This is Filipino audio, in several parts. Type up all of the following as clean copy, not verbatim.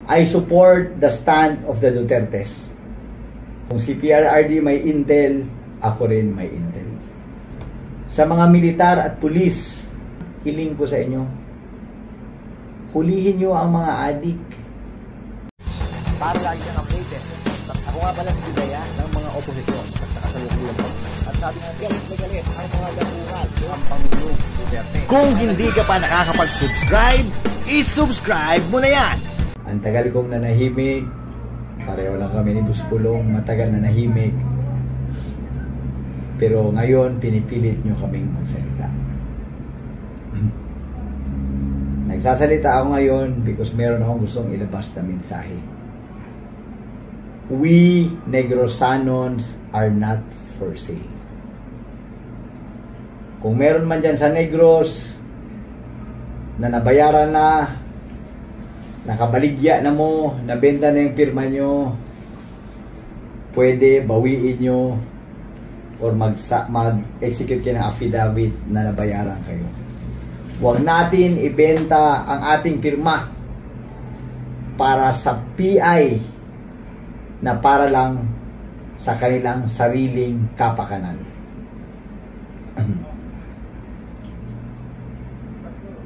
I support the stand of the Dutertes. Kung si PRRD may intel, ako rin may intel. Sa mga militar at pulis, hiling ko sa inyo, hulihin nyo ang mga adik. Para lagi kang updated. Ako nga pala si Bidaya ng mga oposisyon sa kasalukuyan ko. At sabi nga, galit na galit ang mga dapungan ng Pangulong Duterte. Kung hindi ka pa nakakapag-subscribe, i-subscribe mo na yan! Ang tagal kong nanahimik, pareho lang kami ni Buspulong, matagal na nahimik. Pero ngayon, pinipilit nyo kaming magsalita. Nagsasalita ako ngayon because meron akong gustong ilabas na mensahe. We Negrosanons are not for sale. Kung meron man dyan sa Negros na nabayaran na, nakabaligya na mo, nabenta na yung pirma nyo, pwede bawiin nyo or mag-execute kayo ng affidavit na nabayaran kayo. Huwag natin ibenta ang ating pirma para sa PI na para lang sa kanilang sariling kapakanan.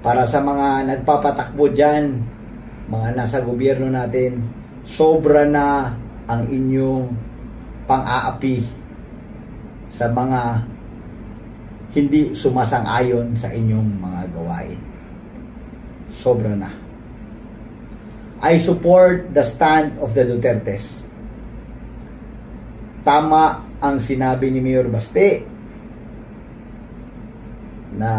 Para sa mga nagpapatakbo dyan, mga nasa gobyerno natin, sobra na ang inyong pang-aapi sa mga hindi sumasang-ayon sa inyong mga gawain. Sobra na. I support the stand of the Dutertes. Tama ang sinabi ni Mayor Baste na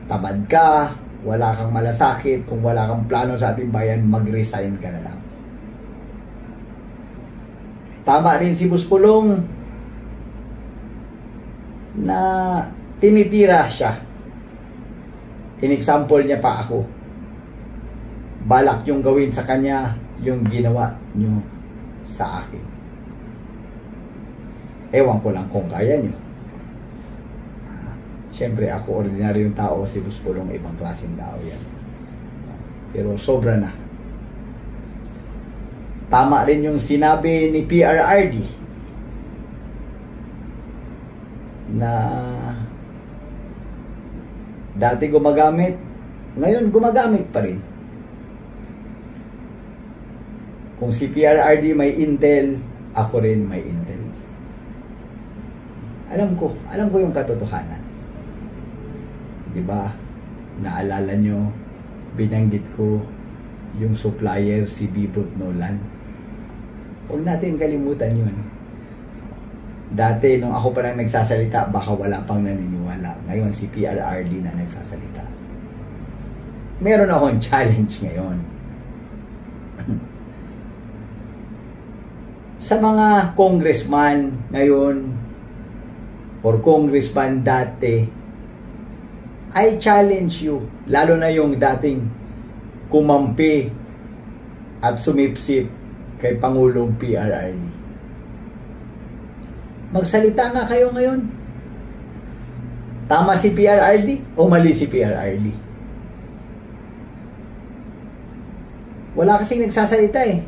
tamad ka, wala kang malasakit, kung wala kang plano sa ating bayan, mag-resign ka na lang. Tama rin si Buspulong na tinitira siya. In-example niya pa ako. Balak yung gawin sa kanya yung ginawa nyo sa akin. Ewan ko lang kung kaya nyo. Siyempre ako ordinaryong tao, si Buspulong ibang klaseng tao yan. Pero sobra na. Tama rin yung sinabi ni PRRD na dati gumagamit, ngayon gumagamit pa rin. Kung si PRRD may intel, ako rin may intel. Alam ko yung katotohanan. Diba? Naalala nyo, binanggit ko yung supplier si Bibot Nolan. Huwag natin kalimutan yun. Dati, nung ako pa lang nagsasalita, baka wala pang naniniwala. Ngayon, si PRRD na nagsasalita. Meron akong challenge ngayon. Sa mga congressman ngayon, or congressman dati, I challenge you, lalo na yung dating kumampi at sumipsip kay Pangulong PRRD. Magsalita nga kayo ngayon. Tama si PRRD o mali si PRRD? Wala kasing nagsasalita eh.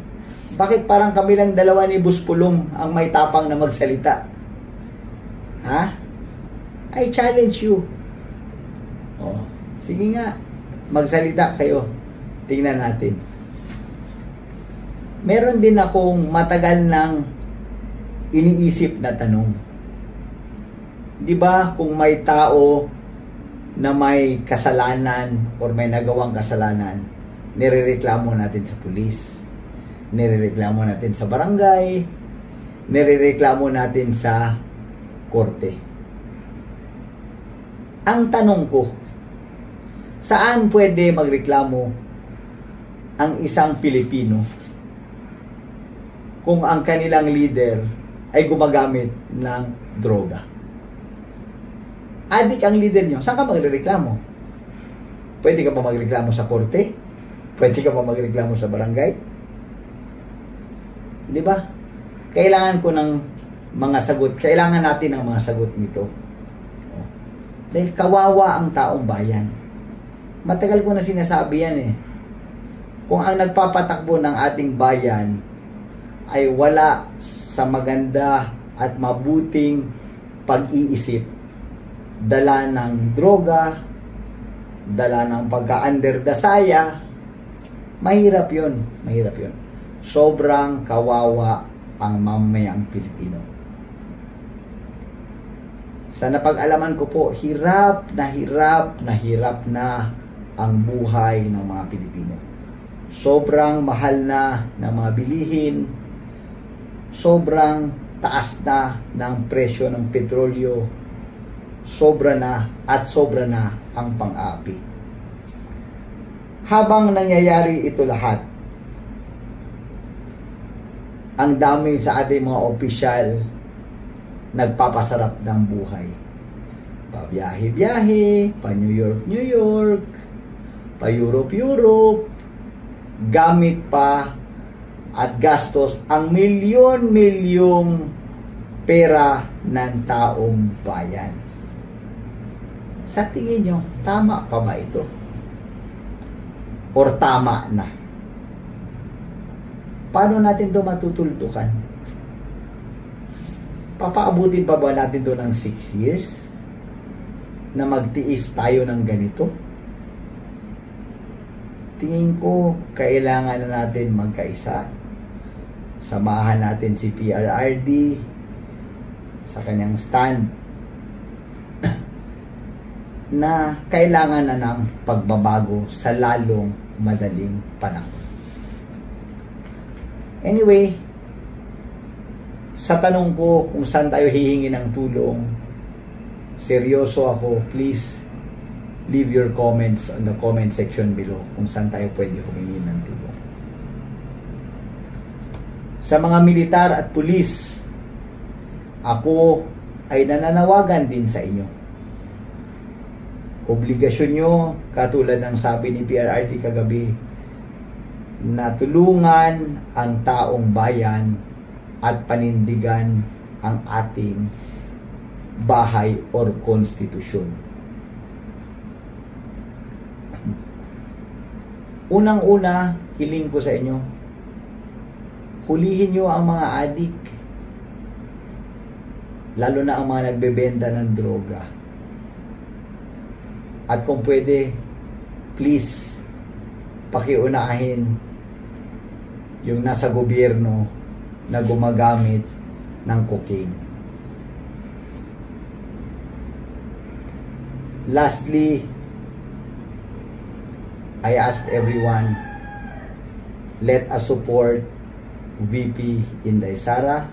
Bakit parang kami lang dalawa ni Buspulong ang may tapang na magsalita? Ha? I challenge you. Oh, sige nga, magsalita kayo. Tingnan natin. Meron din akong matagal nang iniisip na tanong. Di ba kung may tao na may kasalanan or may nagawang kasalanan, nirereklamo natin sa pulis, nirereklamo natin sa barangay, nirereklamo natin sa korte. Ang tanong ko, saan pwede magreklamo ang isang Pilipino kung ang kanilang leader ay gumagamit ng droga? Adik ang leader nyo, saan ka magreklamo? Pwede ka ba magreklamo sa korte? Pwede ka ba magreklamo sa barangay? Di ba? Kailangan ko ng mga sagot. Kailangan natin ng mga sagot nito. Dahil kawawa ang taong bayan. Matagal ko na sinasabi yan eh. kung ang nagpapatakbo ng ating bayan ay wala sa maganda at mabuting pag-iisip, dala ng droga, dala ng pagka-underdasaya, mahirap yun. Sobrang kawawa ang mamayang Pilipino. Sa napag-alaman ko po, hirap na ang buhay ng mga Pilipino. Sobrang mahal na ng mga bilihin, sobrang taas na ng presyo ng petrolyo, sobra na ang pang-aapi. Habang nangyayari ito lahat, ang dami sa ating mga opisyal nagpapasarap ng buhay. Pa-biyahe-biyahe, pa-New York, pa-Europe, gamit pa at gastos ang milyon-milyong pera ng taong bayan. Sa tingin nyo, tama pa ba ito? Or tama na? Paano natin ito matutuldukan? Papaabutin pa ba natin ito ng 6 years? Na magtiis tayo ng ganito? Tingin ko, kailangan na natin magkaisa. Samahan natin si PRRD sa kanyang stand na kailangan na ng pagbabago sa lalong madaling panahon. Anyway, sa tanong ko kung saan tayo hihingi ng tulong, seryoso ako. Please leave your comments on the comment section below kung saan tayo pwede humingi ng tulong. Sa mga militar at pulis, ako ay nananawagan din sa inyo. Obligasyon nyo, katulad ng sabi ni PRRD kagabi, na tulungan ang taong bayan at panindigan ang ating bahay or konstitusyon. Unang-una, hiling ko sa inyo, hulihin nyo ang mga adik, lalo na ang mga nagbebenta ng droga. At kung pwede, please, pakiunahin yung nasa gobyerno na gumagamit ng cocaine. Lastly, I ask everyone, let us support VP Inday Sara.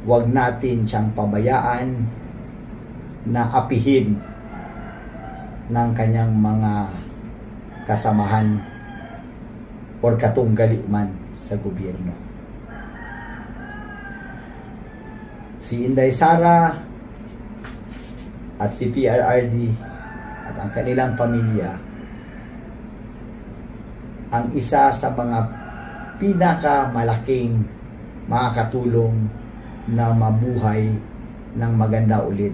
Huwag natin siyang pabayaan na apihin ng kanyang mga kasamahan or katunggali man sa gobyerno. Si Inday Sara at si PRRD at ang kanilang pamilya ang isa sa mga pinakamalaking makakatulong na mabuhay ng maganda ulit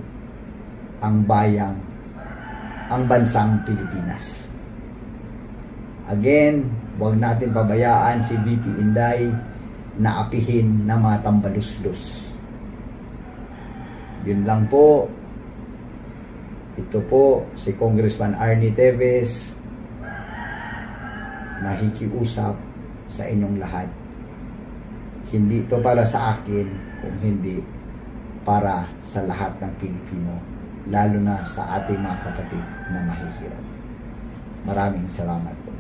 ang bansang Pilipinas. Again, huwag natin pabayaan si VP Inday na apihin ng mga tambaluslos. Yun lang po. Ito po si Congressman Arnie Teves, nakikiusap sa inyong lahat. Hindi ito para sa akin, kung hindi para sa lahat ng Pilipino, lalo na sa ating mga kapatid na mahihirap. Maraming salamat po.